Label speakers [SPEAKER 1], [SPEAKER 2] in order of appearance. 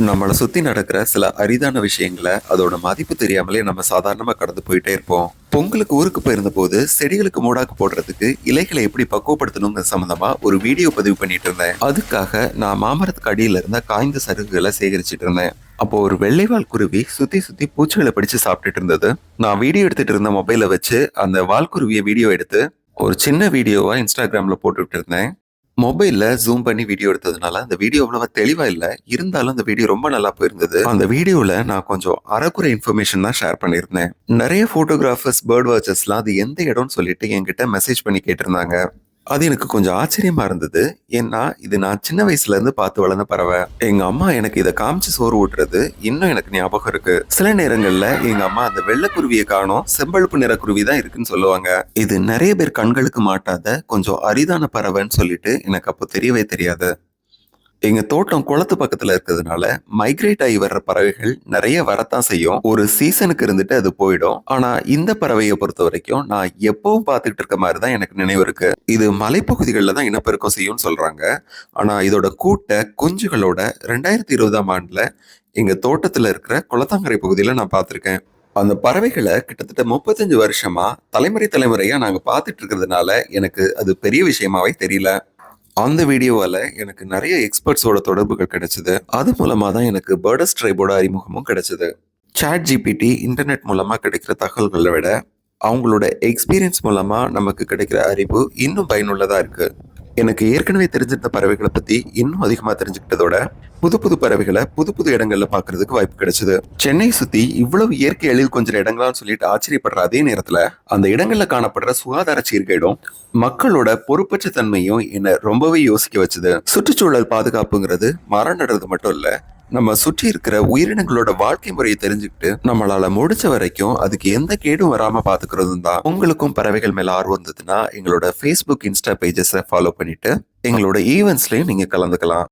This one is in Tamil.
[SPEAKER 1] நம்மளை சுத்தி நடக்கிற சில அரிதான விஷயங்களை அதோட மதிப்பு தெரியாமலே நம்ம சாதாரணமா கடந்து போயிட்டே இருப்போம். பொங்கலுக்கு ஊருக்கு போயிருந்த போது செடிகளுக்கு மூடாக்கு போடுறதுக்கு இலைகளை எப்படி பக்குவப்படுத்தணுங்கிற சம்பந்தமா ஒரு வீடியோ பதிவு பண்ணிட்டு இருந்தேன். அதுக்காக நான் மாமரத்துக்கு அடியில இருந்த காய்ந்த சருகுகளை சேகரிச்சிட்டு இருந்தேன். அப்போ ஒரு வெள்ளைவால் குருவி சுத்தி சுத்தி பூச்சிகளை பிடிச்சு சாப்பிட்டுட்டு இருந்தது. நான் வீடியோ எடுத்துட்டு இருந்த மொபைலை வச்சு அந்த வால்குருவியை வீடியோ எடுத்து ஒரு சின்ன வீடியோவா இன்ஸ்டாகிராம்ல போட்டுட்டு இருந்தேன். மொபைல்ல ஜூம் பண்ணி வீடியோ எடுத்ததுனால அந்த வீடியோ அவ்வளவா தெளிவா இல்ல. இருந்தாலும் அந்த வீடியோ ரொம்ப நல்லா போயிருந்தது. அந்த வீடியோல நான் கொஞ்சம் அரைக்குறை இன்ஃபர்மேஷன் தான் ஷேர் பண்ணியிருந்தேன். நிறைய போட்டோகிராஃபர்ஸ், பேர்ட் வாட்சர்ஸ்லாம் அது எந்த இடம்னு சொல்லிட்டு என்கிட்ட மெசேஜ் பண்ணி கேட்டிருந்தாங்க. அது எனக்கு கொஞ்சம் ஆச்சரியமா இருந்தது. ஏன்னா இது நான் சின்ன வயசுல இருந்து பார்த்து வளர்ந்த பறவை. எங்க அம்மா எனக்கு இதை காமிச்சு சோறு ஊட்டுறது இன்னும் எனக்கு ஞாபகம் இருக்கு. சில நேரங்கள்ல எங்க அம்மா அந்த வெள்ளைக்குருவியை காணோம், செம்பழுப்பு நிற குருவி தான் இருக்குன்னு சொல்லுவாங்க. இது நிறைய பேர் கண்களுக்கு மாட்டாத கொஞ்சம் அரிதான பறவைன்னு சொல்லிட்டு எனக்கு அப்போ தெரியவே தெரியாது. எங்க தோட்டம் குளத்து பக்கத்துல இருக்கிறதுனால மைக்ரேட் ஆகி வர்ற பறவைகள் நிறைய வரத்தான் செய்யும். ஒரு சீசனுக்கு இருந்துட்டு அது போயிடும். ஆனா இந்த பறவையை பொறுத்த வரைக்கும் நான் எப்பவும் பார்த்துக்கிட்டு இருக்க மாதிரி தான் எனக்கு நினைவு இருக்கு. இது மலைப்பகுதிகளில் தான் இனப்பெருக்கம் செய்யும்னு சொல்றாங்க. ஆனா இதோட கூட்ட குஞ்சுகளோட 2020ஆம் ஆண்டுல எங்க தோட்டத்துல இருக்கிற குளத்தாங்கரை பகுதியில நான் பார்த்திருக்கேன். அந்த பறவைகளை கிட்டத்தட்ட 35 வருஷமா தலைமுறையா நாங்க பார்த்துட்டு இருக்கிறதுனால எனக்கு அது பெரிய விஷயமாவே தெரியல. அந்த வீடியோவால எனக்கு நிறைய எக்ஸ்பர்ட்ஸோட தொடர்புகள் கிடைச்சது. அது மூலமா தான் எனக்கு பேர்டஸ் ட்ரைபோட அறிமுகமும் கிடைச்சது. சாட் ஜிபிடி இன்டர்நெட் மூலமா கிடைக்கிற தகவல்களை விட அவங்களோட எக்ஸ்பீரியன்ஸ் மூலமா நமக்கு கிடைக்கிற அறிவு இன்னும் பயனுள்ளதா இருக்கு. எனக்கு ஏற்கனவே தெரிஞ்சிருந்த பறவைகளை பத்தி இன்னும் அதிகமா தெரிஞ்சுக்கிட்டதோட புது புது பறவைகளை புது புது இடங்கள்ல பாக்குறதுக்கு வாய்ப்பு கிடைச்சது. சென்னை சுத்தி இவ்வளவு இயற்கை எழில் கொஞ்சம் இடங்களான்னு சொல்லிட்டு ஆச்சரியப்படுற அதே நேரத்துல அந்த இடங்கள்ல காணப்படுற சுகாதார சீர்கேடும் மக்களோட பொறுப்பற்ற தன்மையும் என்ன ரொம்பவே யோசிக்க வச்சுது. சுற்றுச்சூழல் பாதுகாப்புங்கிறது மரம் நடுறது மட்டும் இல்ல, நம்ம சுற்றி இருக்கிற உயிரினங்களோட வாழ்க்கை முறையை தெரிஞ்சுக்கிட்டு நம்மளால முடிச்ச வரைக்கும் அதுக்கு எந்த கேடும் வராம பாத்துக்கிறதும் தான். உங்களுக்கும் பறவைகள் மேல ஆர்வம் இருந்ததுன்னா எங்களோட Facebook, இன்ஸ்டா பேஜஸை ஃபாலோ பண்ணிட்டு எங்களோட ஈவெண்ட்ஸ்லயும் நீங்க கலந்துக்கலாம்.